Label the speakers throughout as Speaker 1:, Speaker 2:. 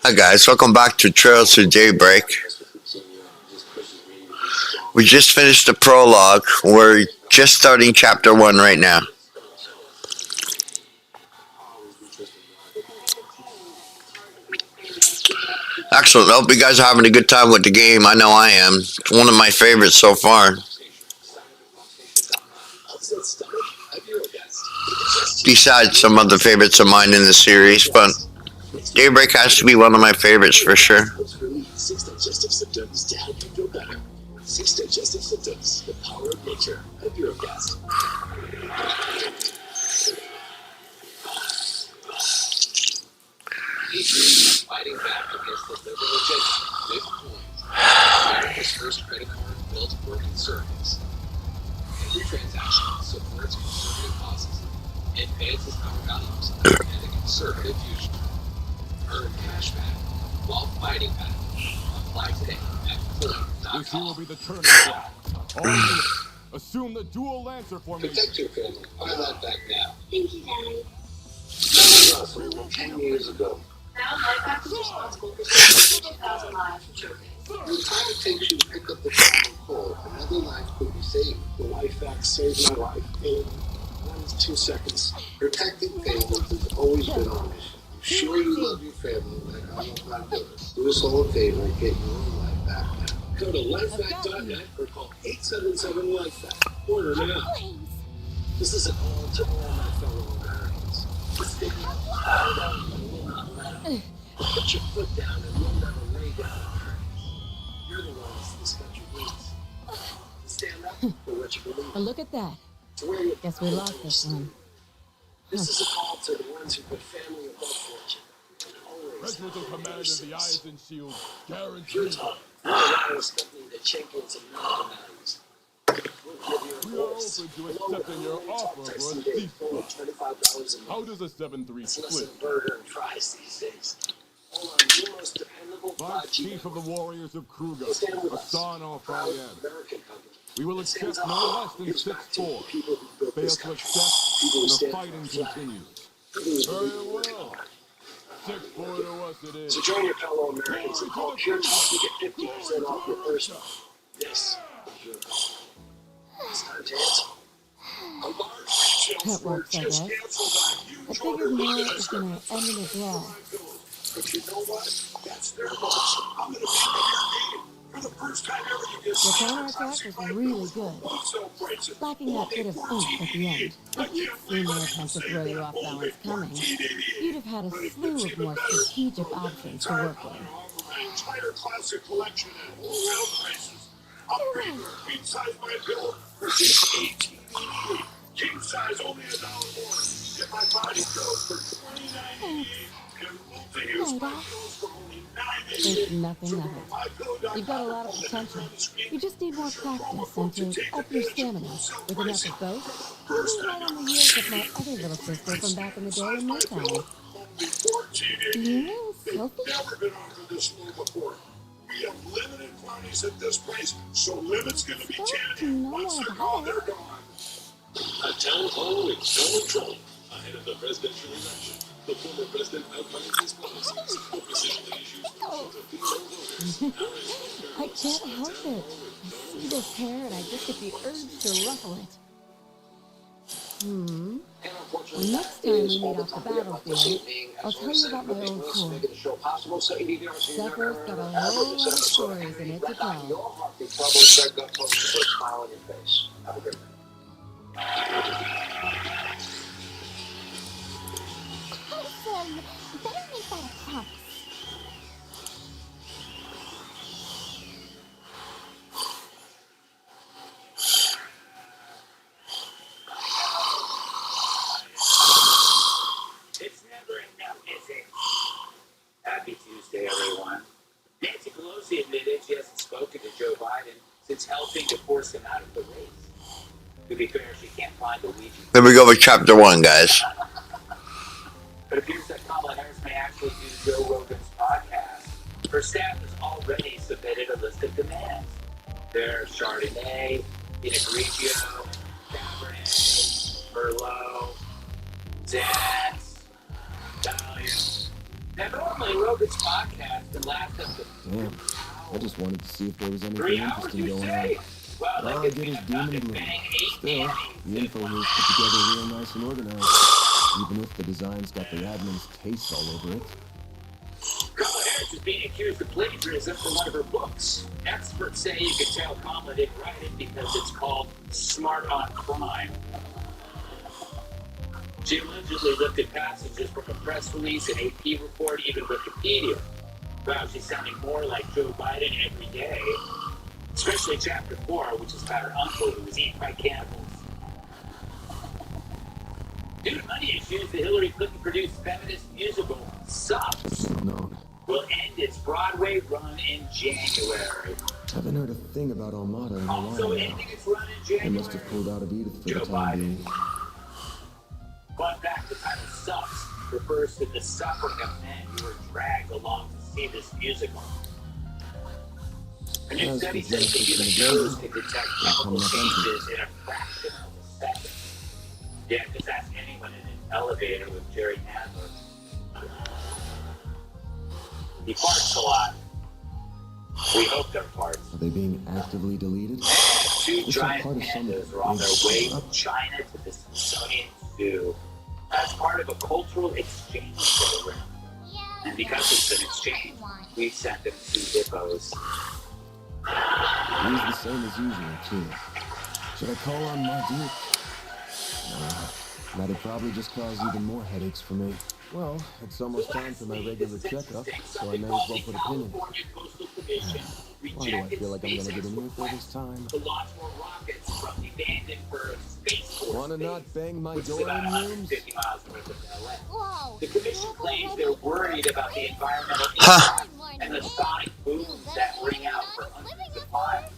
Speaker 1: Hi guys, welcome back to Trails to Daybreak. We just finished the prologue. We're just starting chapter 1 right now. Excellent. I hope you guys are having a good time with the game. I know I am. It's one of my favorites so far. Besides some other favorites of mine in the series, but Daybreak has to be one of my favorites for sure.
Speaker 2: Six digestive symptoms to help you feel better. 6 digestive symptoms, the power of nature. Help your orgasm. Fighting back against the liberal agenda. Bitcoin, America's first credit card built working circuits. Every transaction supports conservative causes, advances our values, and a conservative future. Earn cash back while fighting back. Apply today at Flip.com.
Speaker 3: This here will be the turning point. All units, assume the dual lancer formation.
Speaker 2: Protect your family. Buy that back now.
Speaker 4: Thank you, Daddy.
Speaker 2: Over 10 years ago.
Speaker 4: Now, Lifepack is responsible for 62,000 lives from children.
Speaker 2: The time it takes you to pick up the phone and call, another life could be saved. The Lifepack saved my life in 1 to 2 seconds. Protecting families has always been our mission. I'm sure you love your family, like I love my brothers. Do us all a favor and get your own life back now. Go to lifepack.net or call 877-LIFEPACK. Order now. This is an all to all my fellow Americans. Stay down. Put your foot down and we'll never lay down. You're the ones this country needs. Stand up for what you believe.
Speaker 5: Look at that. Guess we lost this one.
Speaker 2: This is a call to the ones who put family above fortune.
Speaker 3: Regiment and command of the Eyes and Shield, guaranteed.
Speaker 2: You're tough. We're a wireless company that champions American values.
Speaker 3: We are open to accepting your offer for a ceasefire.
Speaker 2: $25 a month.
Speaker 3: How does a 7-3
Speaker 2: It's less
Speaker 3: split?
Speaker 2: than burger and fries these days. Hold on, your most dependable
Speaker 3: Vice
Speaker 2: 5G
Speaker 3: Chief of the Warriors of Kruger,
Speaker 2: Stand with us.
Speaker 3: Hassan
Speaker 2: Proud
Speaker 3: al-Fayyad.
Speaker 2: American company.
Speaker 3: We will accept no less than
Speaker 2: Gives back to
Speaker 3: 6-4.
Speaker 2: people who built
Speaker 3: Fail
Speaker 2: this
Speaker 3: to
Speaker 2: country.
Speaker 3: accept,
Speaker 2: People who
Speaker 3: and the
Speaker 2: stand
Speaker 3: fighting
Speaker 2: for our flag.
Speaker 3: continues.
Speaker 2: People who
Speaker 3: Very
Speaker 2: believe in working
Speaker 3: well.
Speaker 2: hard.
Speaker 3: 6-4 to us it is.
Speaker 2: So join your fellow Americans and call Pure Talk to get 50% off your first one. This is your call. It's time to answer.
Speaker 5: That works, I guess. I figured more was gonna end in a draw.
Speaker 2: But you know what? That's their loss. I'm gonna be your game. For the first time ever, you get
Speaker 5: The counterattack was really good, lacking that bit of oomph at the end. If you'd seen their attempt to throw you off balance coming, you'd have had a slew of more strategic options to work with.
Speaker 2: My entire classic collection at wholesale prices. Upgrade your queen size my bill for $18.88. King size only $1 more. Get my body pillows for $29.88. And multi-use my pillows for only
Speaker 5: There's
Speaker 2: $9.88.
Speaker 5: nothing of it. You've got a lot of potential. You just need more practice and to up your stamina. With enough of both, you'll be right on the heels of my other little sister from back in the day in my town. Do you know Sophie?
Speaker 2: Never been offered this low before. We have limited quantities at this price, so limit's gonna be candy. Once they're gone, they're gone. A town hall in Donald Trump, ahead of the presidential election. The former president outlined his policies, the position that issues to female voters.
Speaker 5: I can't help it. I see this hair and I just get the urge to ruffle it. Well, next time we meet off the battlefield, I'll tell you about my old tour. Sucker's got a whole lot of stories in it to tell.
Speaker 4: Awesome! Better make that a promise.
Speaker 6: It's never enough, is it? Happy Tuesday, everyone. Nancy Pelosi admitted she hasn't spoken to Joe Biden since helping to force him out of the race. To be fair, she can't find the Ouija.
Speaker 1: Here we go with chapter 1, guys.
Speaker 6: It appears that Kamala Harris may actually do Joe Rogan's podcast. Her staff has already submitted a list of demands. They're Chardonnay, Pinot Grigio, Cabernet, Merlot, Zans, Dahlia. Now, normally Rogan's podcast can last up to
Speaker 3: Damn. I just wanted to see if there was anything
Speaker 6: 3 hours,
Speaker 3: interesting
Speaker 6: you
Speaker 3: going on.
Speaker 6: say? Well,
Speaker 3: All I
Speaker 6: like
Speaker 3: get is
Speaker 6: it's
Speaker 3: doom and
Speaker 6: been
Speaker 3: gloom.
Speaker 6: bang 8
Speaker 3: Still,
Speaker 6: Annies
Speaker 3: the
Speaker 6: this
Speaker 3: info
Speaker 6: month.
Speaker 3: here's put together real nice and organized. Even if the design's got the admin's taste all over it.
Speaker 6: Kamala Harris is being accused of plagiarism for one of her books. Experts say you can tell Kamala didn't write it because it's called Smart on Crime. She allegedly lifted passages from a press release, an AP report, even Wikipedia. Wow, she's sounding more like Joe Biden every day. Especially chapter 4, which is about her uncle who was eaten by cannibals. Due to money issues, the Hillary Clinton-produced feminist musical Sucks
Speaker 3: Known.
Speaker 6: will end its Broadway run in January.
Speaker 3: Haven't heard a thing about Armada in a
Speaker 6: Also
Speaker 3: while now.
Speaker 6: ending its run in
Speaker 3: They
Speaker 6: January.
Speaker 3: must have pulled out of Edith for
Speaker 6: Joe
Speaker 3: the time
Speaker 6: Biden.
Speaker 3: being.
Speaker 6: Fun fact, the title Sucks refers to the suffering of men who were dragged along to see this musical. A new
Speaker 3: As
Speaker 6: study
Speaker 3: for
Speaker 6: says the
Speaker 3: Genesis
Speaker 6: human
Speaker 3: and
Speaker 6: nose
Speaker 3: Abuse,
Speaker 6: can detect
Speaker 3: they're
Speaker 6: chemical
Speaker 3: coming up empty.
Speaker 6: changes in a fraction of a second. Yeah, just ask anyone in an elevator with Jerry Nadler. He farts a lot. We hope they're farts.
Speaker 3: Are they being actively deleted?
Speaker 6: Two
Speaker 3: It's not
Speaker 6: giant
Speaker 3: part of some
Speaker 6: pandas are on their
Speaker 3: big
Speaker 6: way
Speaker 3: setup.
Speaker 6: from China to the Smithsonian Zoo as part of a cultural exchange program. And because it's an exchange, we sent them 2 hippos.
Speaker 3: He's the same as usual, too. Should I call on Mardu? No, that'd probably just cause even more headaches for me. Well, it's almost time for my regular checkup, so I may as well put a pin in it. Why do I feel like I'm gonna get an earful this time?
Speaker 6: To launch more rockets from the Vandenberg Space Force
Speaker 3: Wanna not
Speaker 6: Base,
Speaker 3: bang my
Speaker 6: which is
Speaker 3: door
Speaker 6: about
Speaker 3: in rooms?
Speaker 6: 150 miles north of LA.
Speaker 4: Whoa.
Speaker 6: The commission claims they're worried about the environmental
Speaker 1: Huh.
Speaker 6: impact and the sonic booms that ring out for hundreds of miles.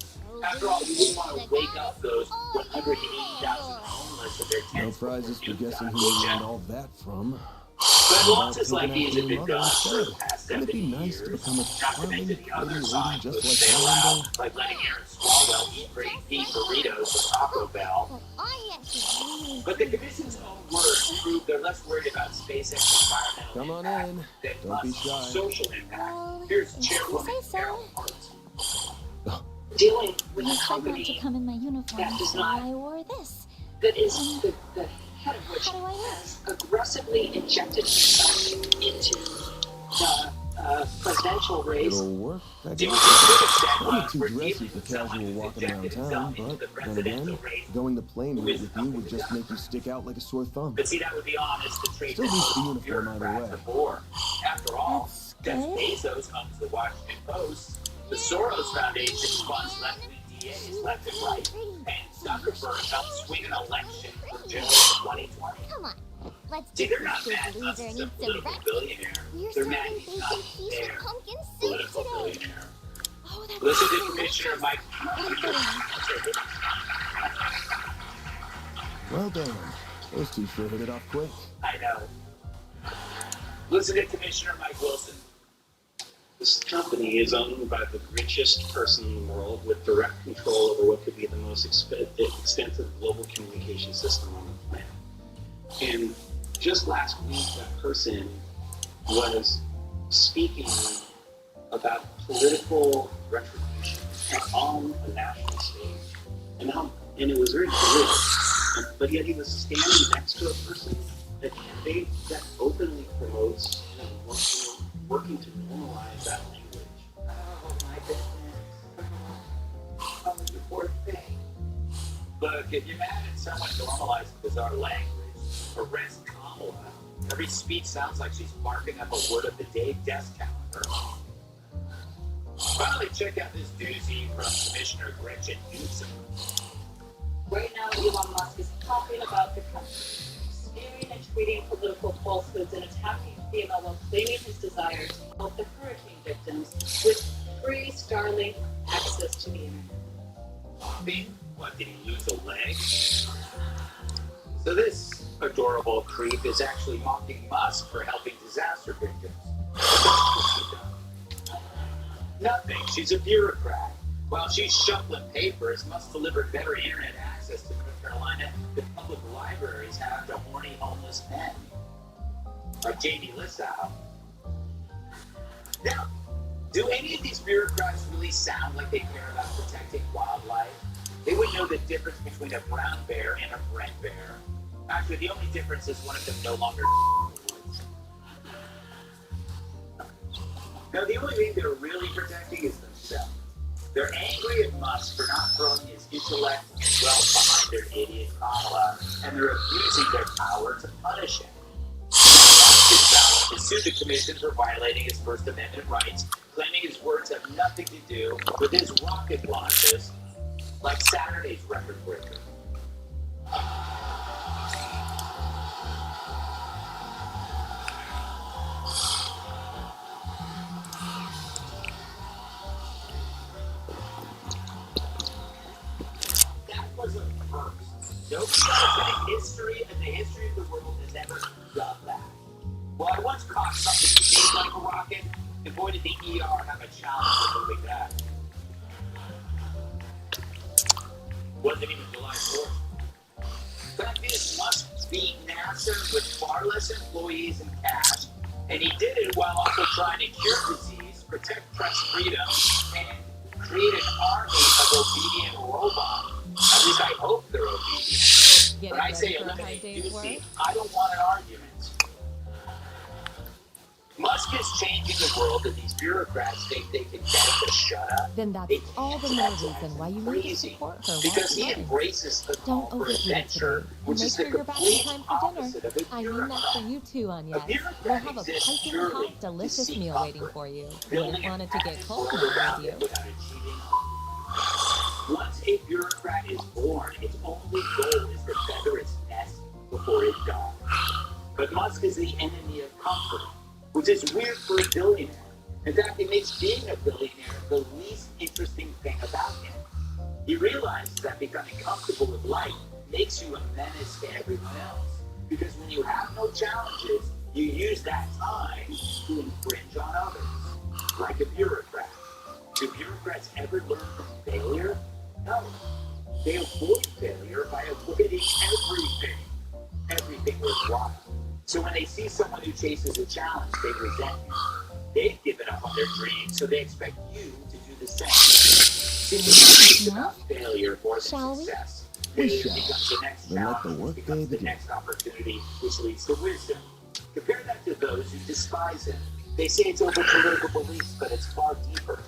Speaker 6: After all, you wouldn't want to wake up those 180,000 homeless with their
Speaker 3: No
Speaker 6: tents
Speaker 3: prizes for guessing who you learned all that from.
Speaker 6: But
Speaker 3: About
Speaker 6: losses like
Speaker 3: taking
Speaker 6: these
Speaker 3: after
Speaker 6: have
Speaker 3: your
Speaker 6: been
Speaker 3: mother
Speaker 6: done for
Speaker 3: instead.
Speaker 6: the past
Speaker 3: Wouldn't it
Speaker 6: 70
Speaker 3: be nice to
Speaker 6: years.
Speaker 3: become a
Speaker 6: Not to
Speaker 3: charming,
Speaker 6: mention the
Speaker 3: pretty
Speaker 6: other
Speaker 3: lady
Speaker 6: side
Speaker 3: just
Speaker 6: was
Speaker 3: like
Speaker 6: they
Speaker 3: her
Speaker 6: allow,
Speaker 3: one day?
Speaker 6: like letting Aaron Swalwell eat great beef burritos at Taco Bell.
Speaker 4: Well, I actually really
Speaker 6: But the commission's own words prove they're less worried about SpaceX environmental
Speaker 3: Come on
Speaker 6: impact
Speaker 3: in.
Speaker 6: than
Speaker 3: Don't be
Speaker 6: Musk's
Speaker 3: shy.
Speaker 6: social impact.
Speaker 4: Well,
Speaker 6: Here's
Speaker 4: if you
Speaker 6: Chairwoman
Speaker 4: say so.
Speaker 6: Carol Hart.
Speaker 7: Dealing with
Speaker 4: You
Speaker 7: a
Speaker 4: said not to
Speaker 7: company
Speaker 4: come in my uniform,
Speaker 7: that does
Speaker 4: so
Speaker 7: not-
Speaker 4: I wore this.
Speaker 7: that is the head of which
Speaker 4: How do I look?
Speaker 7: has aggressively injected himself into the presidential race.
Speaker 3: It'll work, I
Speaker 6: See,
Speaker 3: guess.
Speaker 6: what you could have said
Speaker 3: Probably
Speaker 6: was,
Speaker 3: too
Speaker 6: we're
Speaker 3: dressy
Speaker 6: dealing
Speaker 3: for
Speaker 6: with someone
Speaker 3: casual
Speaker 6: who's
Speaker 3: walking around
Speaker 6: injected
Speaker 3: town,
Speaker 6: himself
Speaker 3: but
Speaker 6: into the
Speaker 3: then
Speaker 6: presidential
Speaker 3: again,
Speaker 6: race.
Speaker 3: going the plain route with you would just make you stick out like a sore thumb.
Speaker 6: But see, that would be honest to trade
Speaker 3: Still beats the uniform either
Speaker 6: bureaucrats
Speaker 3: way.
Speaker 6: of war. After all,
Speaker 4: That's
Speaker 6: Jeff
Speaker 4: good.
Speaker 6: Bezos owns the Washington Post. The Soros Foundation funds left-wing DAs left and right. And Zuckerberg helped swing an election for June 2020.
Speaker 4: Come on. Let's
Speaker 6: See,
Speaker 4: get
Speaker 6: they're not
Speaker 4: this
Speaker 6: mad
Speaker 4: big
Speaker 6: Musk
Speaker 4: loser
Speaker 6: is a
Speaker 4: needs some
Speaker 6: political
Speaker 4: rest.
Speaker 6: billionaire.
Speaker 4: We're
Speaker 6: They're
Speaker 4: serving
Speaker 6: mad he's
Speaker 4: bacon
Speaker 6: not
Speaker 4: quiche with
Speaker 6: their
Speaker 4: pumpkin soup
Speaker 6: political
Speaker 4: today.
Speaker 6: billionaire.
Speaker 4: Oh, that's
Speaker 6: Listen to
Speaker 4: so
Speaker 6: Commissioner
Speaker 4: delicious.
Speaker 6: Mike.
Speaker 3: Well done. Those two sure hit it off quick.
Speaker 6: I know. Listen to Commissioner Mike Wilson.
Speaker 8: This company is owned by the richest person in the world with direct control over what could be the most extensive global communication system on the planet. And just last week, that person was speaking about political retribution on a national stage. And it was very clear. But yet he was standing next to a person, a candidate that openly promotes and working to normalize that language.
Speaker 7: Oh my goodness. Oh, you poor thing.
Speaker 6: Look, if you're mad at someone normalizing bizarre language, arrest Kamala. Every speech sounds like she's marking up a word of the day desk calendar. Finally, check out this doozy from Commissioner Gretchen Newsom.
Speaker 7: Right now, Elon Musk is talking about the country, smearing and tweeting political falsehoods and attacking FEMA while claiming his desire to help the hurricane victims with free Starlink access to the internet.
Speaker 6: What, did he lose a leg? So this adorable creep is actually mocking Musk for helping disaster victims. What's she done? Nothing. She's a bureaucrat. While she's shuffling papers, Musk delivered better internet access to North Carolina than public libraries have to horny homeless men. Like Jamie Lissau. Now, do any of these bureaucrats really sound like they care about protecting wildlife? They would know the difference between a brown bear and a red bear. Actually, the only difference is one of them no longer. Now, the only thing they're really protecting is themselves. They're angry at Musk for not throwing his intellect and wealth behind their idiot Kamala, and they're abusing their power to punish him. Musk is bound to sue the commission for violating his First Amendment rights, claiming his words have nothing to do with his rocket launches, like Saturday's record breaker. That was a first. No president in the history of the world has ever done that. Well, I once caught something shaped like a rocket, and boy did the ER have a challenge for moving that. Wasn't even July 4th. Fact is, Musk beat NASA with far less employees and cash, and he did it while also trying to cure disease, protect press freedom, and create an army of obedient robots. At least I hope they're obedient.
Speaker 5: Get
Speaker 6: When
Speaker 5: it
Speaker 6: I say
Speaker 5: ready for a hard
Speaker 6: eliminate
Speaker 5: day's work?
Speaker 6: duty, I don't want an argument. Musk is changing the world, and these bureaucrats think they can get it to shut up.
Speaker 5: Then that's
Speaker 6: They
Speaker 5: all the
Speaker 6: can't.
Speaker 5: more
Speaker 6: That's
Speaker 5: reason why you need to
Speaker 6: crazy.
Speaker 5: support her while
Speaker 6: Because
Speaker 5: she's
Speaker 6: he
Speaker 5: running.
Speaker 6: embraces the
Speaker 5: Don't
Speaker 6: call for
Speaker 5: overdo it
Speaker 6: adventure,
Speaker 5: today. And
Speaker 6: which
Speaker 5: make
Speaker 6: is
Speaker 5: sure
Speaker 6: the
Speaker 5: you're back in
Speaker 6: complete
Speaker 5: time for dinner.
Speaker 6: opposite of a
Speaker 5: I mean that
Speaker 6: bureaucrat.
Speaker 5: for you too,
Speaker 6: A
Speaker 5: Agnes.
Speaker 6: bureaucrat
Speaker 5: We'll have a
Speaker 6: exists
Speaker 5: piping
Speaker 6: purely
Speaker 5: hot,
Speaker 6: to
Speaker 5: delicious
Speaker 6: seek
Speaker 5: meal
Speaker 6: comfort,
Speaker 5: waiting for you.
Speaker 6: building
Speaker 5: Wouldn't want
Speaker 6: an
Speaker 5: it to get
Speaker 6: patent
Speaker 5: cold
Speaker 6: world
Speaker 5: now,
Speaker 6: around
Speaker 5: would you?
Speaker 6: it without achieving harm. Once a bureaucrat is born, its only goal is to feather its nest before it dies. But Musk is the enemy of comfort, which is weird for a billionaire. In fact, it makes being a billionaire the least interesting thing about him. He realizes that becoming comfortable with life makes you a menace to everyone else. Because when you have no challenges, you use that time to infringe on others, like a bureaucrat. Do bureaucrats ever learn from failure? No. They avoid failure by avoiding everything. Everything worthwhile. So when they see someone who chases a challenge, they resent him. They've given up on their dreams, so they expect you to do the same. See, it's about failure more than
Speaker 5: Shall we?
Speaker 6: success.
Speaker 3: We
Speaker 6: Failure
Speaker 3: shall.
Speaker 6: becomes the next
Speaker 3: Then let the
Speaker 6: challenge,
Speaker 3: work
Speaker 6: becomes
Speaker 3: day
Speaker 6: the next opportunity, which leads to wisdom. Compare that to those who despise him. They say it's over political beliefs, but it's far deeper.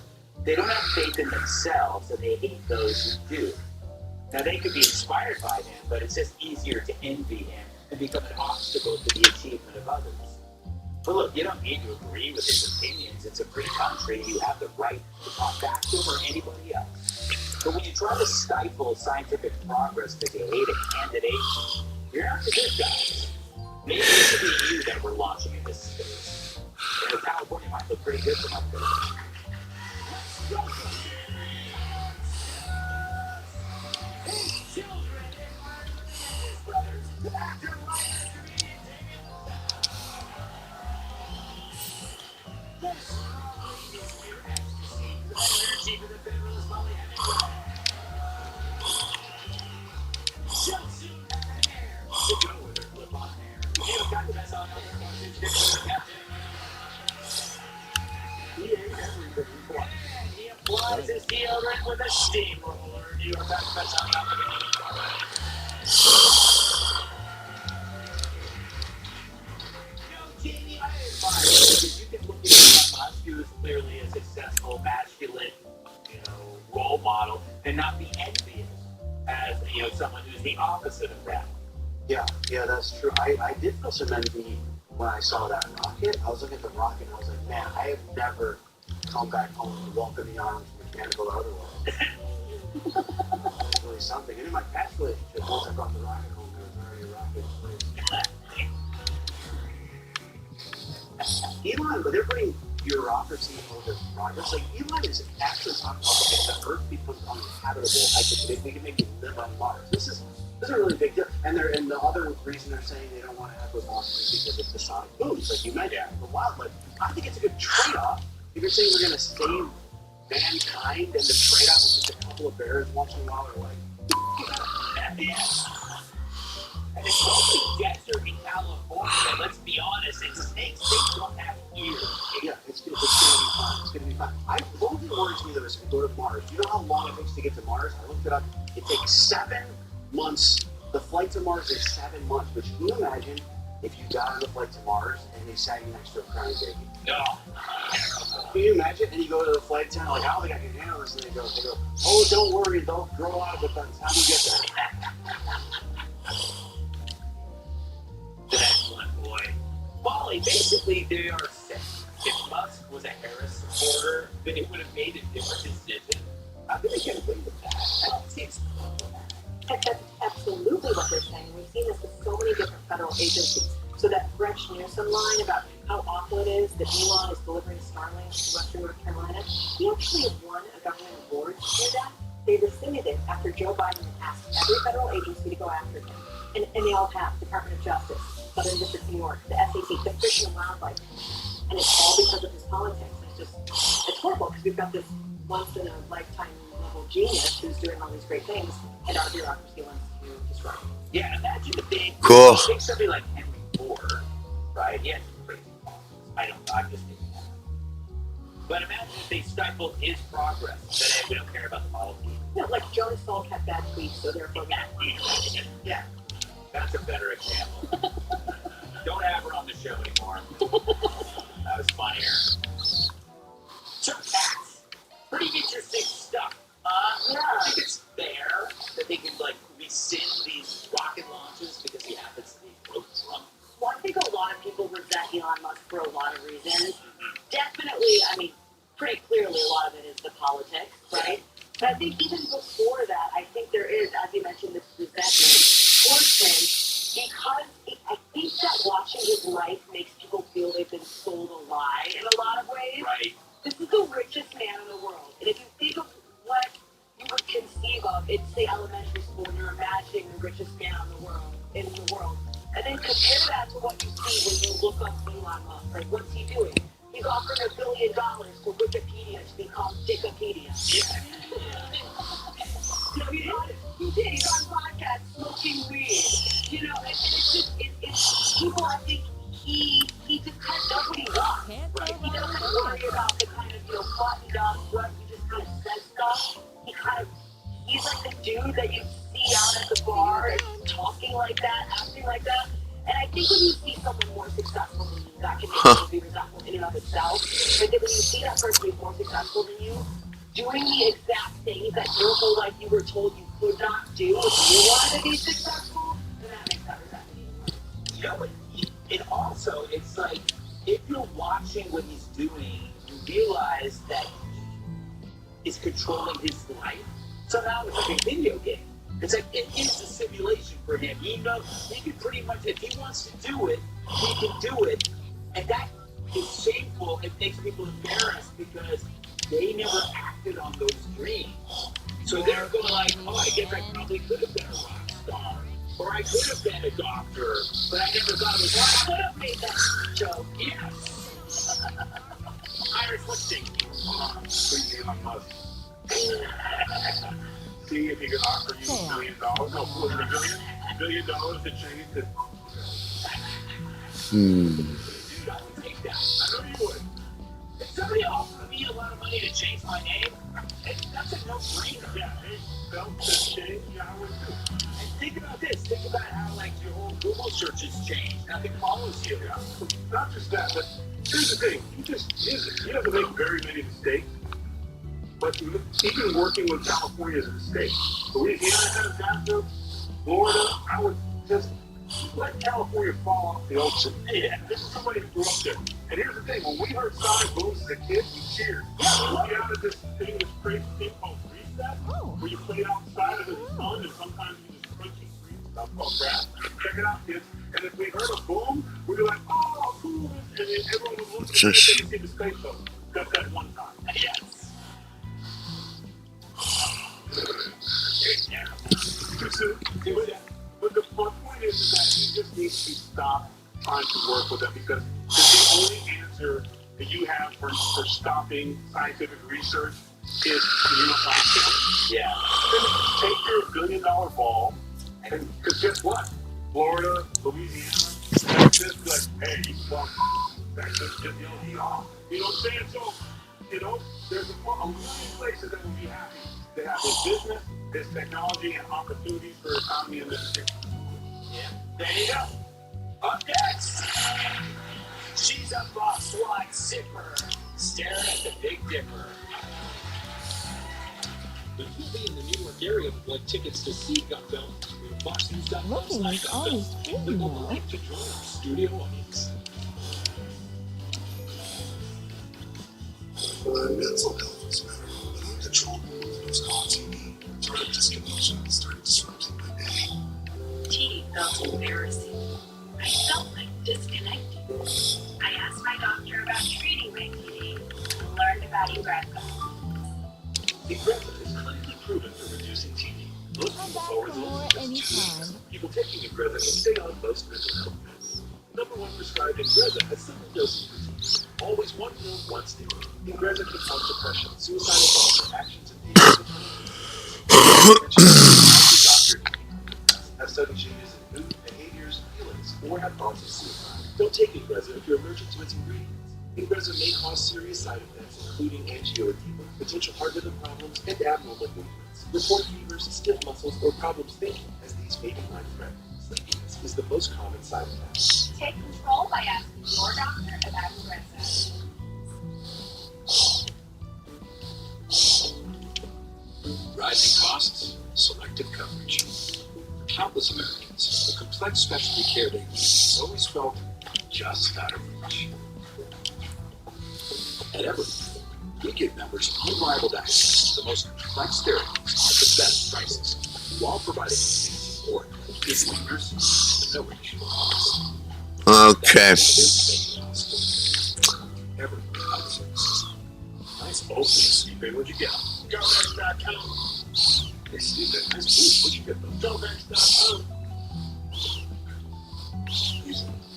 Speaker 6: They don't have faith in themselves, and they hate those who do. Now, they could be inspired by him, but it's just easier to envy him and become an obstacle to the achievement of others. But look, you don't need to agree with his opinions. It's a free country. You have the right to talk back to him or anybody else. But when you try to stifle scientific progress because you hate a candidate, you're not the good guys. Maybe it should be you that we're launching in this space. And California might look pretty good from up there. He applies his deodorant with a steamroller. New York Times bestselling author. Jamie, I admire you because you can look at Elon Musk, who is clearly a successful, masculine, role model, and not be envious as someone who's the opposite of that.
Speaker 2: Yeah, that's true. I did feel some envy when I saw that rocket. I was looking at the rocket and I was like, man, I have never come back home to welcome the arms, mechanical or otherwise. That's really something. And in my past relationship, once I brought the rocket home, there was already a rocket in place. Elon, but they're putting bureaucracy over progress. Like, Elon is actually talking about the Earth becomes uninhabitable. We can make it live on Mars. This is a really big deal. And the other reason they're saying they don't want to have those monsters is because of the sonic booms, like you mentioned, the wildlife. I think it's a good trade-off. If you're saying we're going to save mankind, and the trade-off is just a couple of bears once in a while, are like,
Speaker 6: And it's mostly desert in California. Let's be honest. And snakes, they don't have ears.
Speaker 2: yeah, it's going to be going to be fine. The only thing that worries me though is if we go to Mars. You know how long it takes to get to Mars? I looked it up. It takes 7 months. The flight to Mars is 7 months. But can you imagine if you got on the flight to Mars and they sat you next to a crying baby?
Speaker 6: No.
Speaker 2: Can you imagine? And you go to the flight attendant like, I don't think I can handle this. And they go, oh, don't worry, they'll grow out of it. By the time you get there.
Speaker 6: That's one boy. Wally, basically, they are set. If Musk was a Harris supporter, then it would have made a different decision. How can they get away with that? I don't see it.
Speaker 7: That's absolutely what they're saying. We've seen this with so many different federal agencies. So that Gretch Newsom line about how awful it is that Elon is delivering Starlink to Western North Carolina, he actually won a government award to do that. They rescinded it after Joe Biden asked every federal agency to go after him. And they all have: Department of Justice, Southern District of New York, the SEC, the Fish and Wildlife. And it's all because of his politics. It's horrible because we've got this once-in-a-lifetime level genius who's doing all these great things, and our bureaucracy wants to disrupt him.
Speaker 6: Yeah, imagine if they
Speaker 1: Cool.
Speaker 6: take somebody like Henry Ford, right? He had some crazy problems. I'm just thinking that. But imagine if they stifled his progress. Then hey, we don't care about the policy.
Speaker 7: Yeah, like Jonas Salk had bad tweets, so therefore
Speaker 6: Yeah. That's a better example. Don't have her on the show anymore. That was funnier. So that's pretty interesting stuff. Yeah, I think it's fair that they can like rescind these rocket launches because he happens to be pro-Trump.
Speaker 7: Well, I think a lot of people resent Elon Musk for a lot of reasons. Definitely, I mean, pretty clearly a lot of it is the politics, right? But I think even before that, I think there is, as you mentioned, this resentment towards him because I think that watching his life makes people feel they've been sold a lie in a lot of ways.
Speaker 6: Right.
Speaker 7: This is the richest man in the world. And if you think of what you would conceive of, it's the elementary school, and you're imagining the richest man in the world. And then compare that to what you see when you look up Elon Musk. Like, what's he doing? He's offering $1 billion to Wikipedia to become Dickopedia.
Speaker 6: Yeah.
Speaker 7: You know, he did. He's on podcast smoking weed. You know, and it's just, it's people, I think, he just kind of does what he wants. Right? He doesn't worry about the kind of, buttoned up, what he just kind of says stuff. He's like the dude that you see out at the bar and talking like that, acting like that. And I think when you see someone more successful than you, that can make you be resentful in and of itself. But then when you see that person be more successful than you, doing the exact things that your whole life you were told you could not do if you wanted to be successful, then that makes that resentment even worse.
Speaker 6: And also, it's like, if you're watching what he's doing, you realize that he is controlling his life. So now it's like a video game. It's like, it is a simulation for him. He knows, he can pretty much, if he wants to do it, he can do it. And that is shameful. It makes people embarrassed because they never acted on those dreams. So they're going like, oh, I guess I probably could have been a rock star. Or I could have been a doctor, but I never thought it was, well, I could have made that joke. Yes. Iris, what's taking you?
Speaker 8: For Elon Musk. See if he can offer you $1 billion. No, $1 billion to change it.
Speaker 6: Dude, I would take that. I know you would. If somebody offered me a lot of money to change my name, that's a no-brainer.
Speaker 8: Yeah, hey, felt to change, yeah, I would too.
Speaker 6: And think about this. Think about how, like, your whole Google searches change. Nothing follows you.
Speaker 8: Yeah. Not just that, but here's the thing. He doesn't make very many mistakes. But even working with California is a mistake. Louisiana has got to. Florida, I would just let California fall off the ocean. Yeah, this is somebody who grew up there. And here's the thing, when we heard Sonic Boom as a kid, we cheered. Yeah, we had this thing, this crazy thing called Reset, where you played outside of the sun, and sometimes you just crunchy green stuff called grass. Check it out, kids. And if we heard a boom, we'd be like, oh, cool. And then everyone was looking to see the space shuttle. Got that one time.
Speaker 6: Yes.
Speaker 8: But the point is that you just need to stop trying to work with them because the only answer that you have for stopping scientific research is unified.
Speaker 6: Yeah.
Speaker 8: Then take your $1 billion ball and because guess what? Florida, Louisiana, Texas, like, hey, you fuck. That's just, you know what I'm saying? So
Speaker 9: You know, there's a million places that will be happy. They have this business, this technology, and opportunities for economy and industry.
Speaker 6: Yeah, there you go. Up next, she's a boss wide zipper, staring at the Big Dipper.
Speaker 8: But you'll be in the New York area with like tickets to see Gundam,
Speaker 5: Looking is always free,
Speaker 8: Click on the
Speaker 5: though.
Speaker 8: link to join our studio audience.
Speaker 2: My mental health was better, but uncontrollable was haunting me. Started disconnection, started disrupting my day.
Speaker 4: TD felt embarrassing. I felt like disconnected. I asked my doctor about treating my TD and learned about Ingrezza.
Speaker 8: Ingrezza is clinically proven for reducing TD. Most
Speaker 5: Come
Speaker 8: people
Speaker 5: back
Speaker 8: forward
Speaker 5: for
Speaker 8: those
Speaker 5: more
Speaker 8: just 2
Speaker 5: anytime.
Speaker 8: weeks. People taking Ingrezza can stay on most mental health meds. Number 1 prescribed Ingrezza has simple dosing routine. Always 1 pill once daily. Ingrezza can help depression, suicidal thoughts, or actions and behaviors of have studied changes in mood, behaviors, feelings, or have thoughts of suicide. Don't take Ingrezza if you're allergic to its ingredients. Ingrezza may cause serious side effects, including angioedema, potential heart rhythm problems, and abnormal movements. Report fevers, stiff muscles, or problems thinking, as these may be life-threatening. Sleepiness is the most common side effect.
Speaker 4: Take control by asking your doctor about Ingrezza.
Speaker 8: Rising costs, selective coverage. For countless Americans, the complex specialty care they need has always felt just out of reach. At Everett, we give members unrivaled access to the most complex therapies at the best prices, while providing support for seniors and no additional costs.
Speaker 1: Okay.
Speaker 8: Everett outsources. Nice boldness. What'd you get?
Speaker 9: GoVex.com.
Speaker 8: Hey, Steve, nice boots. What'd you get though?
Speaker 9: GoVex.com.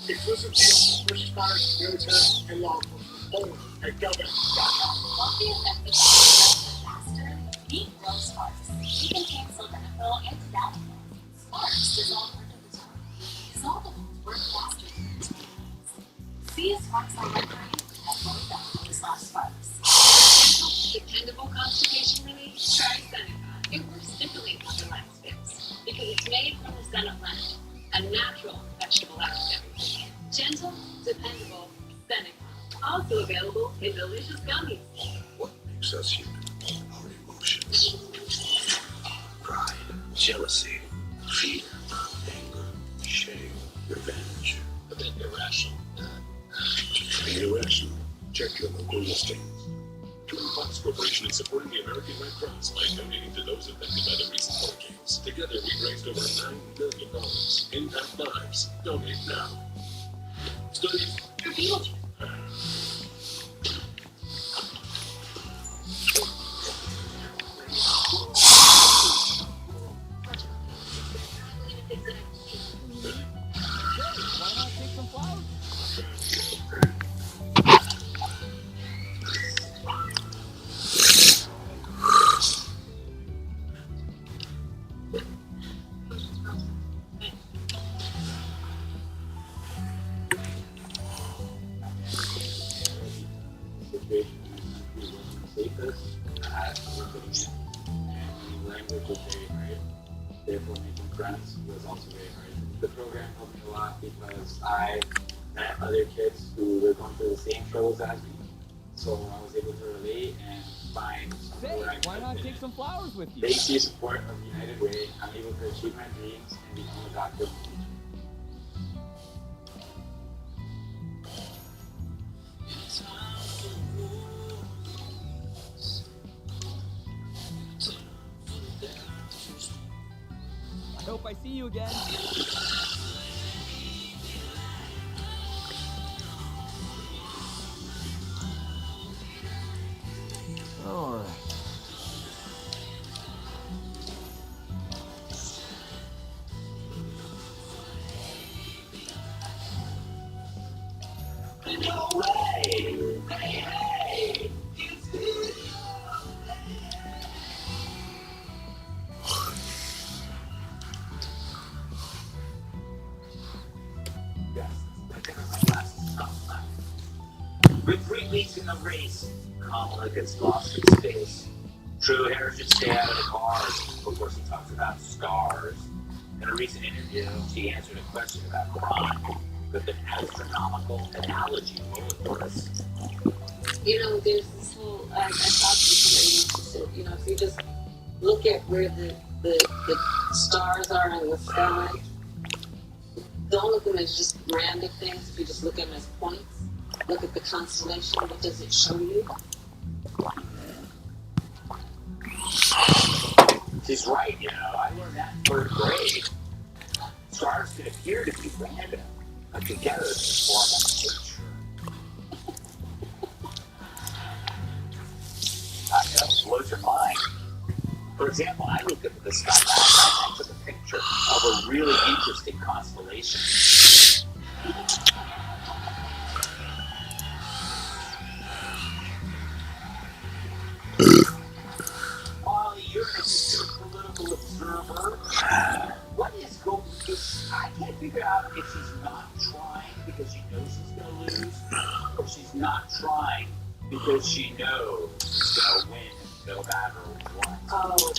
Speaker 9: Exclusive deals for first responders, military, and law enforcement. Only at GoVex.com.
Speaker 4: Want the effective Ingrezza faster? Meet Rose Sparks. You can cancel sildenafil and tadalafil. Sparks dissolve under the tongue. Dissolvables work faster than antihistamines. See a Sparks on website at Rose.com/Sparks. Dependable constipation relief? Try Seneca. It works differently from the last fix because it's made from the Senna plant, a natural vegetable active. Gentle, dependable, Seneca. Also available in delicious gummies.
Speaker 8: What makes us human? Our emotions. Pride, jealousy, fear, anger, shame, revenge. A bit irrational. Irrational. Check your local listings. Join Fox Corporation in supporting the American Red Cross by donating to those affected by the recent hurricanes. Together, we've raised over $9 million. Impact lives. Donate now. Studies.
Speaker 4: Your Beetlejuice.
Speaker 3: Why not take some flowers?
Speaker 8: Situation was safest at working and the language was very hard. Therefore, making friends was also very hard. The program helped me a lot because I met other kids who were going through the same struggles as me. So I was able to relate and find
Speaker 3: Say,
Speaker 8: where I
Speaker 3: why not
Speaker 8: fit
Speaker 3: take
Speaker 8: in.
Speaker 3: some flowers with you?
Speaker 8: Thanks to your support of United Way, I'm able to achieve my dreams and become a doctor in the future.
Speaker 3: I hope I see you again. All right.
Speaker 6: No way! Hey, hey! It's me! Yes, I got my glasses. With 3 weak in the race. Kamala gets lost in space. True hair should stay out of the cars before she talks about stars. In a recent interview, she answered a question about crime with an astronomical analogy roller course.
Speaker 7: You know, there's this whole, I talked to somebody once who said, you know, if you just look at where the stars are in the sky, don't look at them as just random things. If you just look at them as points, look at the constellation, what does it show you?
Speaker 6: She's right, you know. I learned that in 3rd grade. Stars can appear to be random, but together they form a picture. I know, it blows your mind. For example, I looked up at the sky last night and I took a picture of a really interesting constellation. Molly, you're an astute political observer. What is going on? I can't figure out if she's not trying because she knows she's going to lose, or she's not trying because she knows she's going to win no matter what.
Speaker 7: Oh,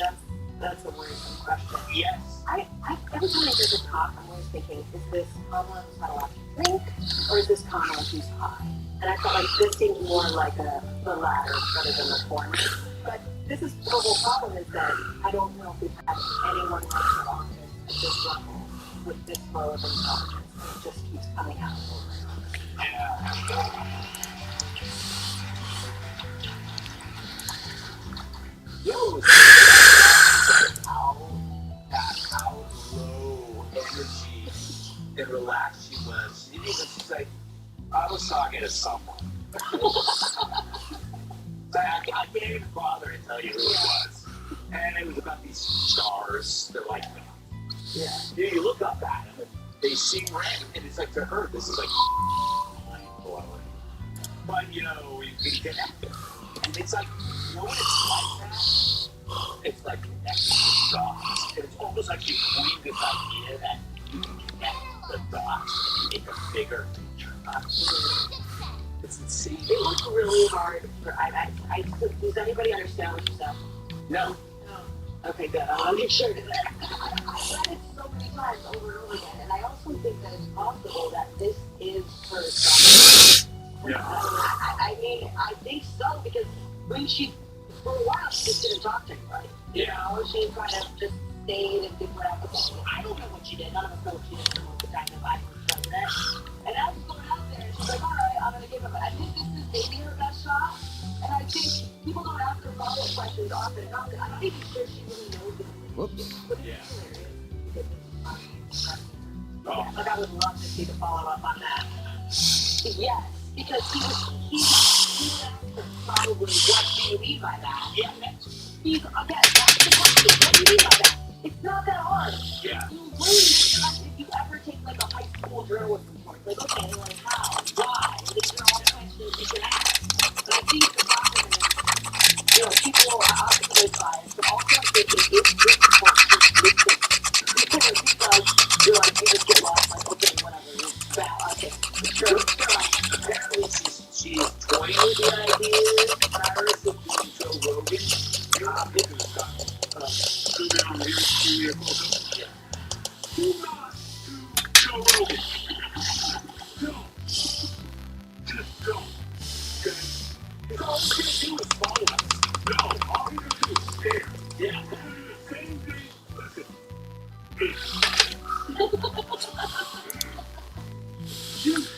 Speaker 7: that's a worrisome question.
Speaker 6: Yes.
Speaker 7: Every time I hear the talk, I'm always thinking, is this Kamala who's had a lot to drink, or is this Kamala who's high? And I felt like this seemed more like the latter rather than the former. But this is the whole problem is that I don't know if we've had anyone run for office at this level with this low of intelligence. It just keeps coming out over and over.
Speaker 6: Yeah. Yo, how low energy and relaxed she was. She's like, I was talking to someone. I can't even bother to tell you who it was. And it was about these stars. They're like, yeah. You look up at them, they seem random, and it's like to her, this is like mind-blowing. But you know, you can connect it. And it's like, you know what it's like that? It's like connecting the dots. And it's almost like you coined this idea that you can connect the dots and make a bigger picture. It's insane.
Speaker 7: It was really hard. Does anybody understand what you said?
Speaker 6: No.
Speaker 7: Okay, good. I'll make sure to that. I've read it so many times over and over again, and I also think that it's possible that this is her son.
Speaker 6: Yeah.
Speaker 7: I mean, I think so, because when for a while, she just didn't talk to anybody. You know, she kind of just stayed and did whatever. I don't know what she did. None of us know what she did most of the time that Biden was president. And I was going out there, and she's like, all right, I'm going to give him, I think this is maybe her best shot. And I think people don't ask her follow-up questions often enough. I'm not even sure she really knows it.
Speaker 3: Whoops.
Speaker 6: Yeah.
Speaker 7: Like, I would love to see the follow-up on that. Yes, because he asked her probably, what do you mean by that?
Speaker 6: Yeah.
Speaker 7: Again, that's the question. What do you mean by that? It's not that hard.
Speaker 6: Yeah.
Speaker 7: You really, if you ever take like a high school journalism course, like, okay, like how, why, these are all questions you can ask. But I think the problem is, you know, people are obviously biased, but also I think it is difficult to listen. Because you're like, you just get lost, like, okay, whatever, it's bad, okay, sure.
Speaker 6: Apparently she's toying with the idea Paris of being Joe Rogan. You're not getting this guy.
Speaker 9: Do down here, see me a photo.
Speaker 6: Yeah.
Speaker 9: Do not do Joe Rogan. Don't. Just don't. Okay?
Speaker 6: Because all he's gonna do is follow us.
Speaker 9: No, all you're gonna do is stare.
Speaker 6: Yeah.
Speaker 9: You're gonna do the same thing. Listen.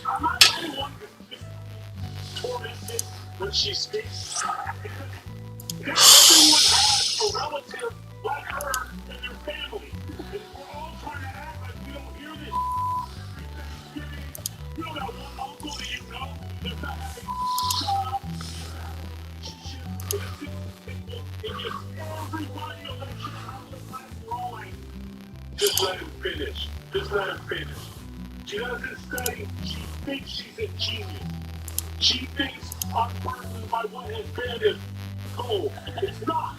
Speaker 9: I'm not the only one who's tormented when she speaks. Because everyone has a relative like her in their family. And we're all trying to act like we don't hear this. You know that one uncle that you know that's not having jobs, everybody election out of the line. Just let him finish. Just let him finish. She doesn't study. She thinks she's a genius. She thinks unburdened by what has been his goal. It's not.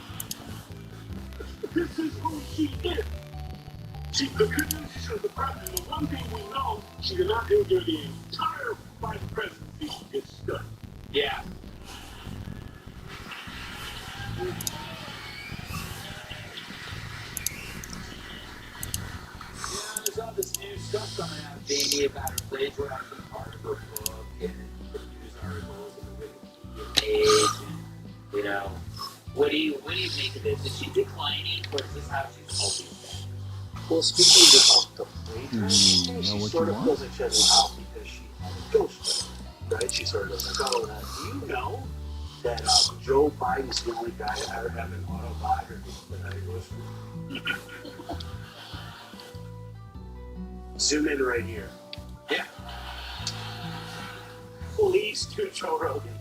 Speaker 9: This is who she is. The good news is she's the president. The one thing we know, she did not do during the entire vice presidency is study.
Speaker 6: Yeah. There's all this new stuff coming out, Jamie, about her plagiarizing part of her book and the news articles and the Wikipedia page. And, you know, what do you make of this? Is she declining, or is this how she's hoping?
Speaker 2: Well, speaking of the plagiarism, she
Speaker 3: what
Speaker 2: sort
Speaker 3: you
Speaker 2: of
Speaker 3: want?
Speaker 2: feels like she has an out because she had a ghost, right? She sort of goes like, oh, do you know that Joe Biden's the only guy to ever have an autobiography that I was Zoom in right here.
Speaker 6: Yeah.
Speaker 2: Please do Joe Rogan.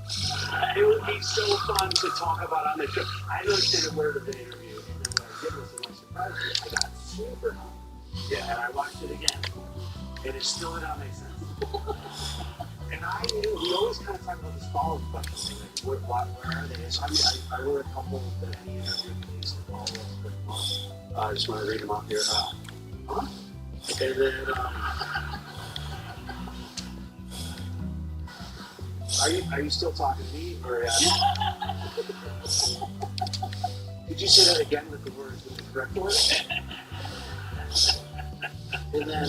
Speaker 2: It would be so fun to talk about on the show. I understand a word of the interview, and then when I did listen, I surprised me. I got super high. Yeah, and I watched it again. And it still did not make sense. And I knew, we always kind of talk about this follow-up question, like, where are they? So I wrote a couple that he interviewed these follow-ups. I just want to read them off here. And then, are you still talking to me, or did you say that again with the words with the correct word? And then,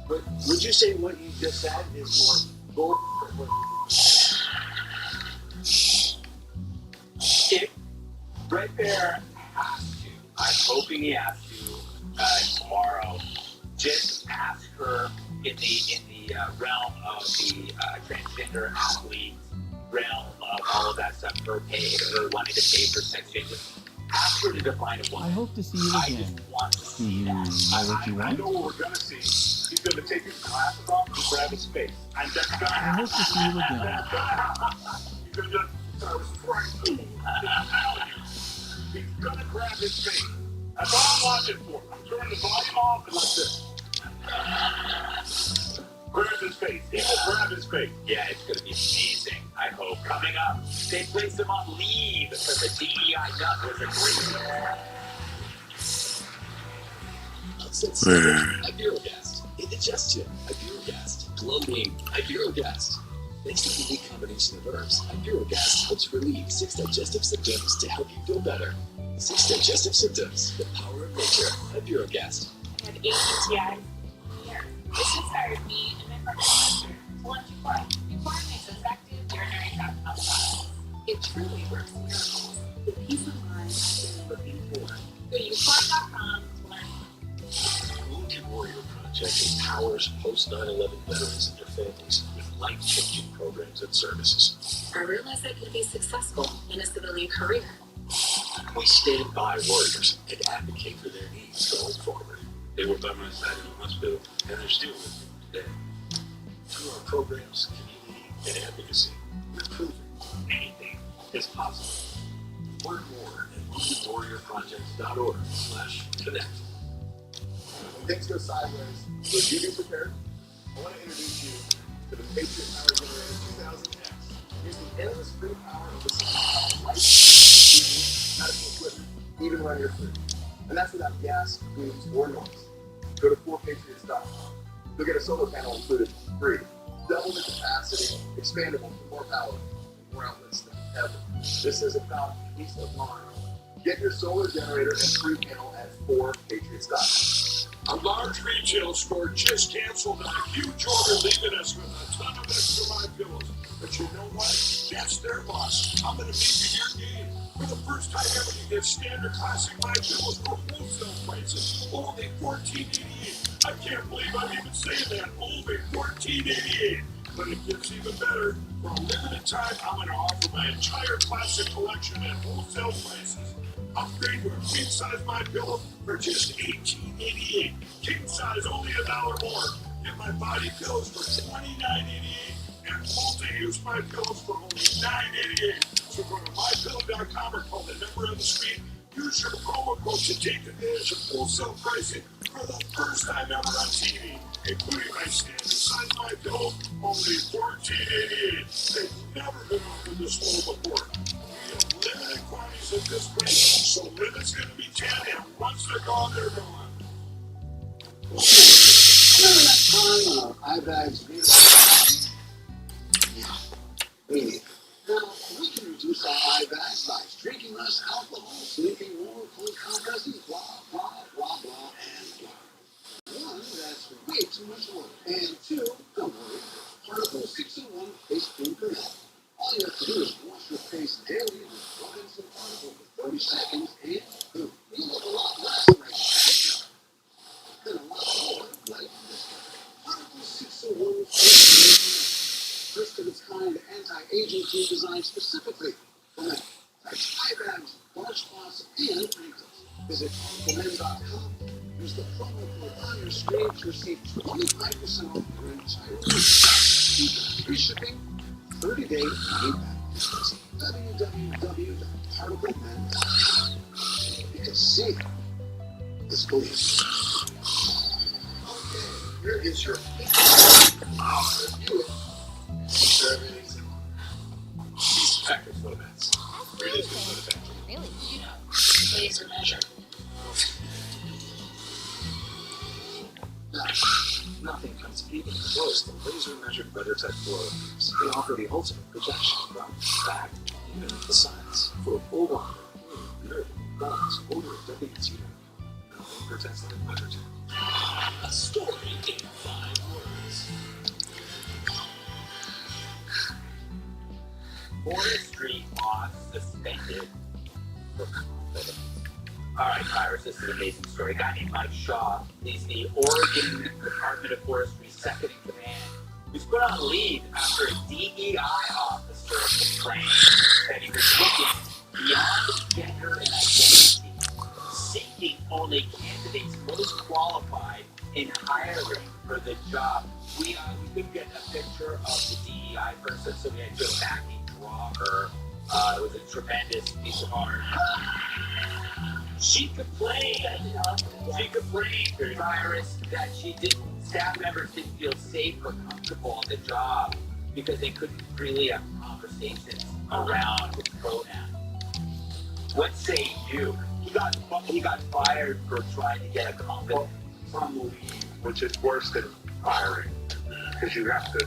Speaker 2: but would you say what you just said is more bull?
Speaker 6: Red Bear has to. I'm hoping he has to tomorrow. Just ask her in the realm of the transgender athlete realm of all of that stuff. Her wanting to pay for sex changes. Ask her to define it.
Speaker 3: I hope to see you
Speaker 6: I
Speaker 3: again.
Speaker 6: just want to see that.
Speaker 3: Know what you
Speaker 9: I
Speaker 3: want?
Speaker 9: know what we're gonna see. He's gonna take his glasses off and grab his face. And that's gonna
Speaker 3: I
Speaker 9: happen.
Speaker 3: hope to see you again.
Speaker 9: That's gonna happen. He's gonna just start striking. He's gonna grab his face. That's all I'm watching for. I'm turning the volume off and like this. Grab his face. He will grab his face.
Speaker 6: Yeah, it's going to be amazing, I hope. Coming up, they placed him on leave for the DEI nut was a great
Speaker 10: Ibirogast, indigestion, Ibirogast, bloating, Ibirogast. Thanks to the unique combination of herbs, Ibirogast helps relieve 6 digestive symptoms to help you feel better. 6 digestive symptoms, the power of nature, Ibirogast.
Speaker 7: I have 8 UTIs here. This inspired me and my partner to launch Euphoric. Euphoric makes effective urinary tract health. It truly works miracles. The peace of mind I've been looking for. Go to euphoric.com to learn more.
Speaker 10: Wounded Warrior Project empowers post 9/11 veterans and their families with life-changing programs and services.
Speaker 7: I realized I could be successful in a civilian career.
Speaker 10: We stand by warriors and advocate for their needs going forward.
Speaker 8: They were by my side in the hospital, and they're still with me today.
Speaker 10: Through our programs, community, and advocacy, we're proving anything is possible. Learn more at woundedwarriorproject.org/connect.
Speaker 2: When things go sideways, would you be prepared? I want to introduce you to the Patriot Power Generator 2000X. Use the endless free power of the sun. Light, TV, medical equipment, even run your food. And that's without gas, fumes, or noise. Go to 4patriots.com. You'll get a solar panel included free. Double the capacity, expandable for more power, and more outlets than ever. This is about peace of mind. Get your solar generator and free panel at 4patriots.com.
Speaker 9: A large retail store just canceled on a huge order, leaving us with a ton of extra My Pillows. But you know what? That's their loss. I'm going to make it your game. For the first time ever, you get standard classic My Pillows for wholesale prices. Only $14.88. I can't believe I'm even saying that. Only $14.88. But it gets even better. For a limited time, I'm going to offer my entire classic collection at wholesale prices. Upgrade to a king size My Pillow for just $18.88. King size only $1 more. Get my body pillows for $29.88 and multi-use My Pillows for only $9.88. So go to mypillow.com or call the number on the screen. Use your promo code to take advantage of wholesale pricing for the first time ever on TV, including my standard size My Pillow, only $14.88. They've never been offered this low before. We have limited quantities of this price, so limit's going to be 10, and once they're gone, they're gone.
Speaker 2: Remember that time eye bags? Meaning, now, we can reduce our eye bags by drinking less alcohol, sleeping more, cold compresses, blah, blah, blah, blah, and blah. One, that's way too much water. And two, don't worry, Particle 601 face cream can help. All you have to do is wash your face daily with rub in some Particle for 30 seconds, and boom, you look a lot less like that guy. And a lot more like this guy. Particle 601 face cream. First of its kind anti-aging cream designed specifically for men. That's eye bags, dark spots, and wrinkles. Visit particlemen.com. Use the promo code on your screen to receive 25% off your entire order. Free shipping, 30-day money-back. That's www.particlemen.com. Because see is believing. Okay, here is your review it. Sure, everything's in order. These package formats. Really good manufacturing.
Speaker 5: Really?
Speaker 7: Laser measure.
Speaker 2: Now, nothing comes even close to laser-measured weather-type blowers. They offer the ultimate protection from fact, even the science. For a full on, nerve, bones, odor, WTO. Nothing protects like weather-type.
Speaker 10: A story in 5 words.
Speaker 6: Forestry moss suspended for confidence. Alright, Cyrus, this is an amazing story. A guy named Mike Shaw, he's the Oregon Department of Forestry's second in command. He's put on leave after a DEI officer complained that he was looking beyond gender and identity, seeking only candidates most qualified in hiring for the job. We couldn't get a picture of the DEI person, so we had to go back and draw her. It was a tremendous piece of art. She complained, Cyrus, that staff members didn't feel safe or comfortable on the job because they couldn't really have conversations around the pronoun. What say you? He got fired for trying to get a confidence.
Speaker 9: From leave, which is worse than firing, because you have to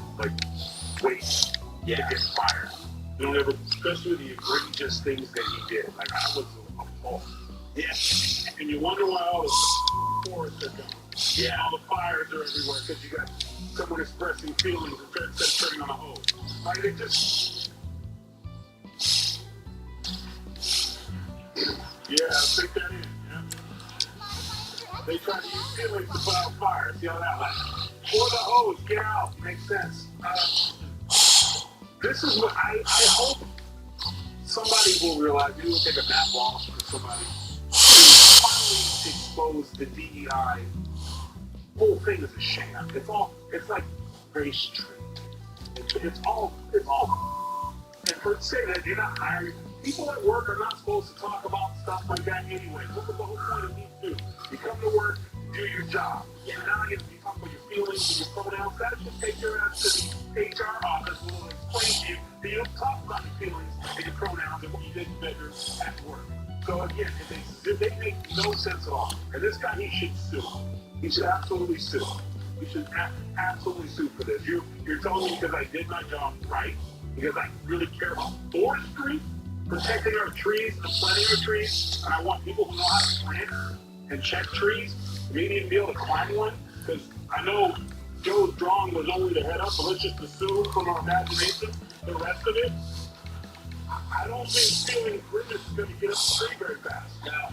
Speaker 9: wait to get fired. You don't ever, especially the egregious things that he did. Like I was appalled.
Speaker 6: Yeah.
Speaker 9: And you wonder why all the forests are gone.
Speaker 6: Yeah.
Speaker 9: All the fires are everywhere because you got someone expressing feelings instead of turning on a hose. Like they just. Yeah, take that in. Yeah. They try to use feelings to put out fire. See how that like, pour the hose, get out. Makes sense. This is what I hope somebody will realize. Maybe we'll take a Matt Walsh or somebody to finally expose the DEI. Whole thing is a sham. It's like race trade. It's all. And for say that you're not hiring. People at work are not supposed to talk about stuff like that anyway. Look at the whole point of me too. You come to work, do your job. And now you talk about your feelings and your pronouns. That should take your ass to the HR office where they'll explain to you that you don't talk about your feelings and your pronouns and what you did better at work. So again, they make no sense at all. And this guy, he should sue. He should absolutely sue. He should absolutely sue for this. You're telling me because I did my job right, because I really care about forestry, protecting our trees and planting our trees, and I want people who know how to plant and check trees, maybe even be able to climb one, because I know Joe's drawing was only the head up, but let's just assume from our imagination the rest of it. I don't think feeling grimace is going to get us the tree very fast.
Speaker 6: No.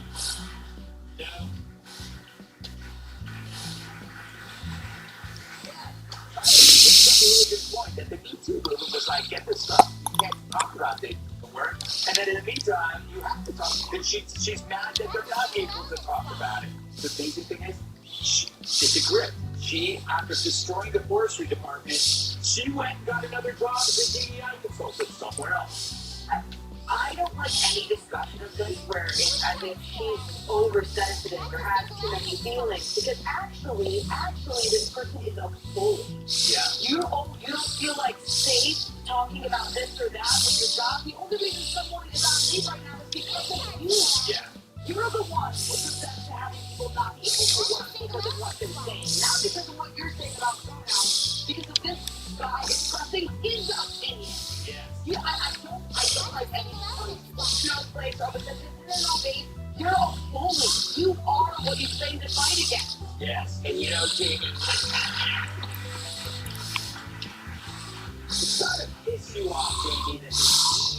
Speaker 6: It's a really good point that the Me Too movement was like, get this stuff, you can't talk about it at work, and then in the meantime, you have to talk, because she's mad that they're not able to talk about it. The basic thing is, it's a grip. She, after destroying the forestry department, she went and got another job as a DEI consultant somewhere else.
Speaker 7: I don't like any discussion of this where it's as if she's oversensitive or has too many feelings, because actually, this person is a bully.
Speaker 6: Yeah.
Speaker 7: You don't feel like safe talking about this or that with your job. The only reason someone is about me right now is because of you.
Speaker 6: Yeah.
Speaker 7: You're the one with respect to having people not be able to work because of what they're saying, not because of what you're saying about pronouns, because of this guy expressing his opinion.
Speaker 6: Yes. Yes, and you know, Jamie, it's not to piss you off, Jamie, that the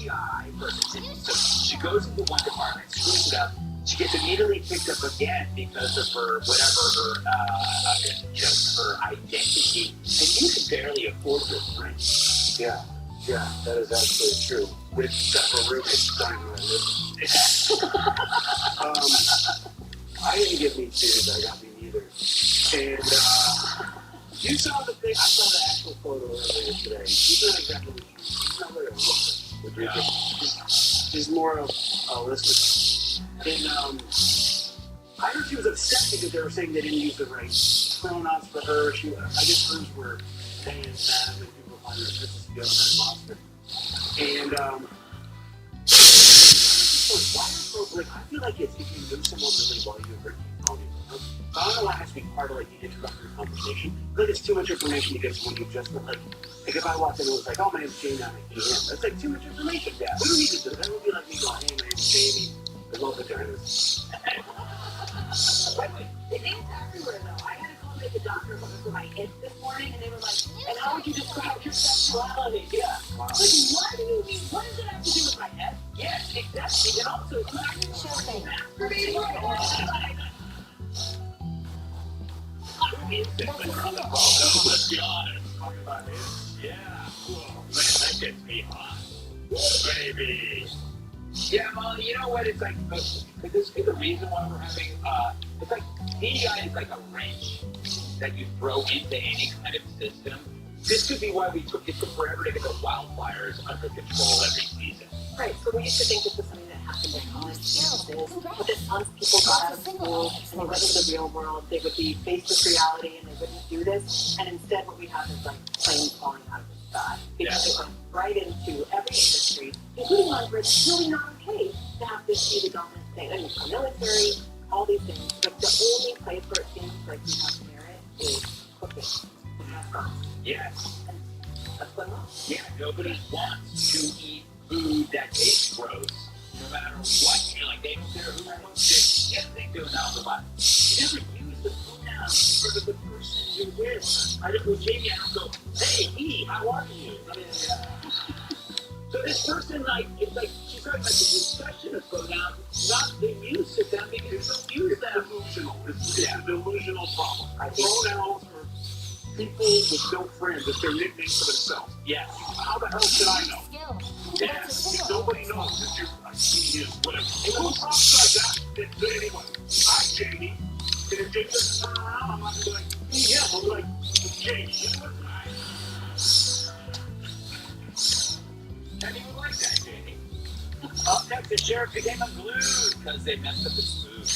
Speaker 6: DEI person, so she goes into one department, screws it up, she gets immediately picked up again because of her, whatever her, her identity, and you can barely afford your rent.
Speaker 2: Yeah, that is absolutely true. With several roommates trying to live. I didn't get me too, I got me neither. And you saw the thing, I saw the actual photo earlier today. She's not exactly what she's not really a looker with Ricky. She's more of a listener. And I heard she was upset because they were saying they didn't use the right pronouns for her. I guess hers were they and them, and people find her Princess Fiona and Monster. And I feel like it's if you know someone really well, you hurt you. I don't know why it has to be part of like the introductory conversation. I feel like it's too much information to give someone who just like if I walked in and was like, oh, my name's Jamie, I'm a GM. That's like too much information. Yeah, we don't need to do that. That would be like me going, hey, my name's Jamie. I love vaginas.
Speaker 7: It ain't everywhere though. I had to call the doctor for my head this morning, and they were like, and how would you describe your sexuality? Yeah.
Speaker 2: Wow.
Speaker 7: Like, what do you mean? What does it have to do with my head? Yes, exactly. And also, it's not
Speaker 6: Let's be honest. Talk about it. Yeah. Cool. Man, that gets me hot. Baby. Yeah, Molly, you know what? It's like, this is the reason why we're having, it's like, DEI is like a wrench that you throw into any kind of system. This could be why it took forever to get the wildfires under control every season.
Speaker 7: Right, so we used to think this was something that happened in college campuses, but then once people got out of school and they went into the real world, they would be faced with reality and they wouldn't do this, and instead what we have is like planes falling out of the sky, because it went right into every industry, including one where it's really not okay to have this be the dominant thing. I mean, our military, all these things, but the only place where it seems like we have merit is cooking and restaurants.
Speaker 6: Yes.
Speaker 7: And that's what else.
Speaker 6: Yeah, nobody wants to eat food that tastes gross, no matter what. You know, like they don't care who wants it. Yes, they do now, but you never use the pronouns for the person you're with. I just go, Jamie, I don't go, hey, he, how are you? So this person, like, it's like, she's having like a discussion of pronouns, not the use of them because they don't use them.
Speaker 2: Delusional. It's a delusional problem. Pronouns are people with no friends. It's their nickname for themselves.
Speaker 6: Yes.
Speaker 2: How the hell should I know? Yes. Nobody knows that you're he is whatever. And who talks like that to anyone? Hi, Jamie. And if Jamie doesn't turn around, I'm not gonna be like, yeah, I'll be like, Jamie.
Speaker 6: How do you like that, Jamie? Up next, the sheriff became unglued because they messed up his food.
Speaker 11: If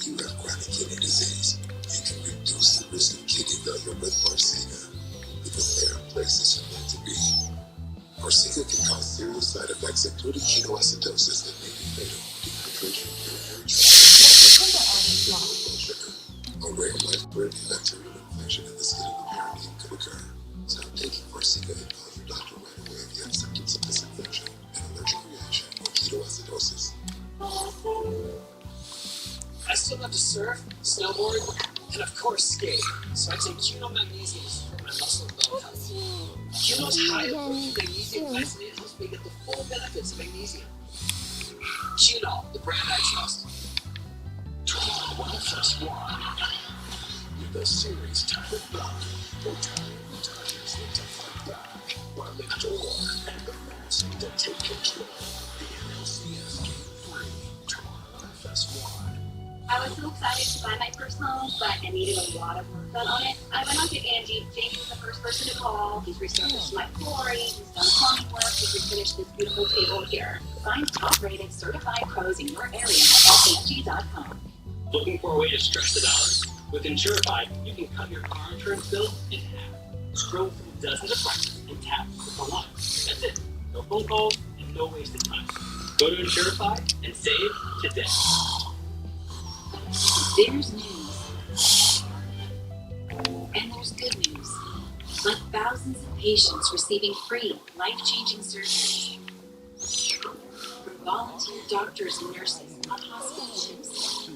Speaker 11: you have chronic kidney disease, you can reduce the risk of kidney failure with Farxiga, because there are places you need to be. Farxiga can cause serious side effects, including ketoacidosis that may be fatal, dehydration, urinary tract, blood sugar. A rare life-threatening bacterial infection in the skin of the perineum could occur. Stop taking Farxiga and call your doctor right away if you have symptoms of this infection, an allergic reaction, or ketoacidosis.
Speaker 10: I still have to surf, snowboard, and of course skate. So I take Cuno Magnesium for my muscle and bone health. Cuno's high protein magnesium glycinate helps me get the full benefits of magnesium. Cuno, the brand I trust.
Speaker 11: One plus one. With a series type of block, retiring tires need to fight back, while the door and the mouse need to take control. The NLCS Game 3, Toronto FS1.
Speaker 7: I was so excited to buy my first home, but I needed a lot of work done on it. I went on to Angie. Jamie was the first person to call. He's resurfaced my flooring. He's done plumbing work. He's refinished this beautiful table here. Find top-rated certified pros in your area at Angie.com.
Speaker 6: Looking for a way to stretch the dollars? With Insurify, you can cut your car insurance bill in half. Scroll through dozens of prices and tap for one. That's it. No phone calls and no wasted time. Go to Insurify and save today.
Speaker 7: There's news. And there's good news. Like thousands of patients receiving free, life-changing surgeries. Volunteer doctors and nurses on hospital ships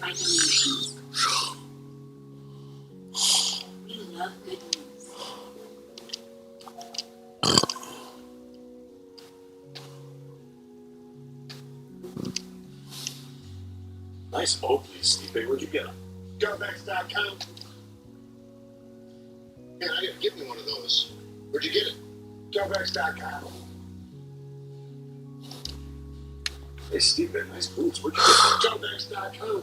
Speaker 7: by donations. We love good news.
Speaker 10: Nice Oakley, Steve. Where'd you get them?
Speaker 2: GovX.com. Man, I gotta give me one of those. Where'd you get it? GovX.com.
Speaker 10: Hey, Steve, man, nice boots. Where'd you get them?
Speaker 2: GovX.com.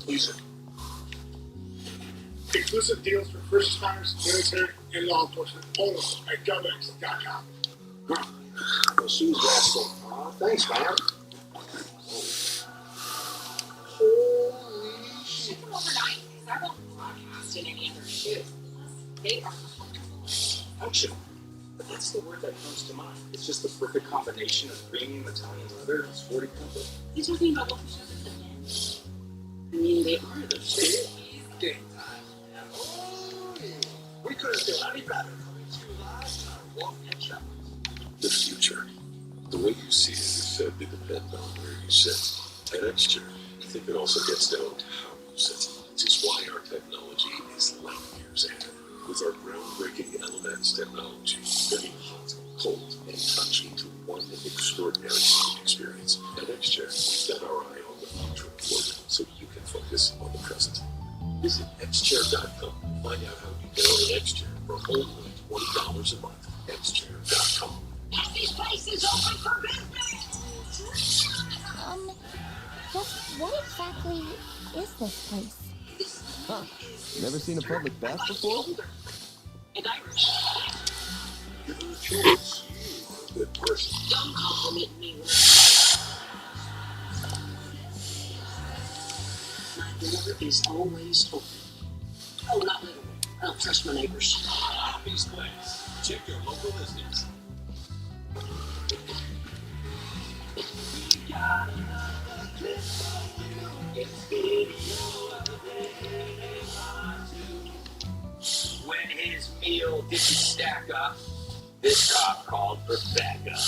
Speaker 2: Use it. Exclusive deals for first responders, military, and law enforcement. Only at GovX.com.
Speaker 10: Well, Sue's rascal. Aw, thanks, man.
Speaker 2: Holy shit.
Speaker 7: Super overnight, because I won't broadcast in any other shoes. They are
Speaker 8: Function. But that's the word that comes to mind. It's just the perfect combination of premium Italian leather and sporty comfort.
Speaker 7: You're talking about what shows at the end. I mean, they are the shoes.
Speaker 2: Game time. Oh, yeah. We couldn't do any better. Coming to you live on Wolf and Shop.
Speaker 11: The future. The way you see it is said to depend on where you sit. At Xcom, I think it also gets down to how you sit, which is why our technology is light years ahead. With our groundbreaking elements technology, bringing hot, cold, and touch into one extraordinary seating experience. At Xcom, we've got our eye on the future for you, so you can focus on the present. Visit xchair.com to find out how you can own an Xchair for only $20 a month. Xchair.com.
Speaker 7: These places open for business!
Speaker 5: Just what exactly is this place?
Speaker 3: Huh. Never seen a public bath before?
Speaker 7: And Irish.
Speaker 11: Give her a chance. You are a good person.
Speaker 7: Don't compliment me. My door is always open. Oh, not literally. I don't trust my neighbors.
Speaker 10: Happy's Place. Check your local listings.
Speaker 6: When his meal didn't stack up, this cop called for backup.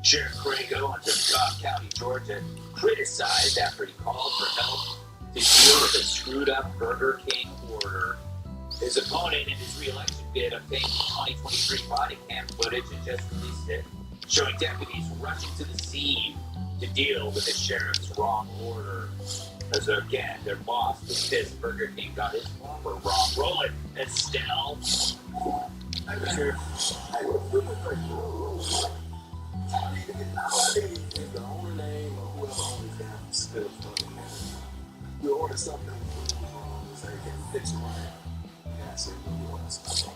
Speaker 6: Sheriff Crago in Cobb County, Georgia, criticized after he called for help to deal with a screwed up Burger King order. His opponent in his re-election bid obtained 2023 body cam footage and just released it, showing deputies rushing to the scene to deal with the sheriff's wrong order. As again, their boss was pissed Burger King got his number wrong. Roll it, Estelle.
Speaker 11: I'm sure I will flip it for you. If the owner name or whoever owns them is still fucking there. You order something, say, can you fix mine? Yeah, I said, you order something.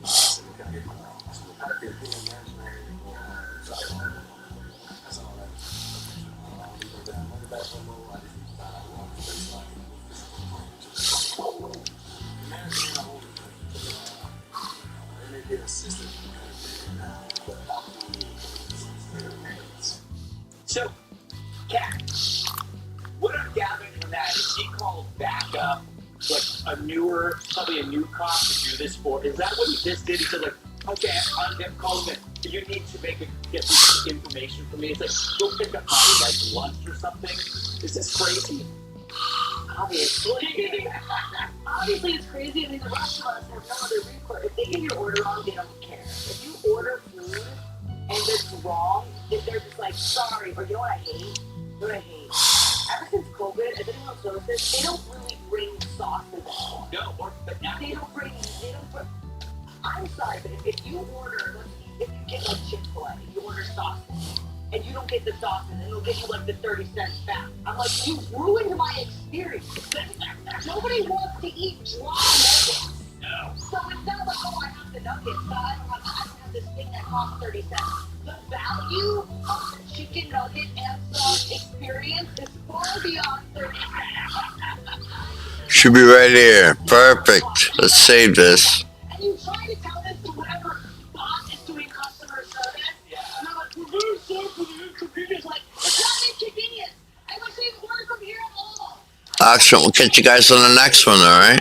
Speaker 11: So we gotta get my name. So we gotta get the imaginary that's all right. I don't need no damn money back no more. I just need to find out who owns the place like it. Imagine I own it. And they get assistant.
Speaker 6: So, Cat, what I'm gathering from that is he called backup, like a newer, probably a new cop to do this for. Is that what he just did? He said, like, okay, I'm gonna call him in. You need to get this information for me. It's like, go pick up my, like, lunch or something. Is this crazy?
Speaker 7: Obviously. Obviously it's crazy. I mean, the restaurants have no other recourse. If they get your order wrong, they don't care. If you order food and it's wrong, if they're just like, sorry, or you know what I hate? You know what I hate? Ever since COVID, if anyone's noticed this, they don't really bring sauces anymore.
Speaker 6: No, but now
Speaker 7: They don't bring, I'm sorry, but if you order, if you get like Chick-fil-A, you order sausage, and you don't get the sausage, and they'll give you like the 30 cents back. I'm like, you ruined my experience. Nobody wants to eat dry nuggets.
Speaker 6: no.
Speaker 7: So it's not like, oh, I have the nuggets, but I don't have this thing that costs 30 cents. The value of the chicken nugget and sauce experience is far beyond 30 cents.
Speaker 1: Should be right here. Perfect. Let's save this.
Speaker 7: And you try to tell this to whatever bot is doing customer service. Yeah. And I'm like, we're very sorry for the inconvenience. Like, it's not inconvenience. I wish they ordered from here at all.
Speaker 1: Excellent. We'll catch you guys on the next one, alright?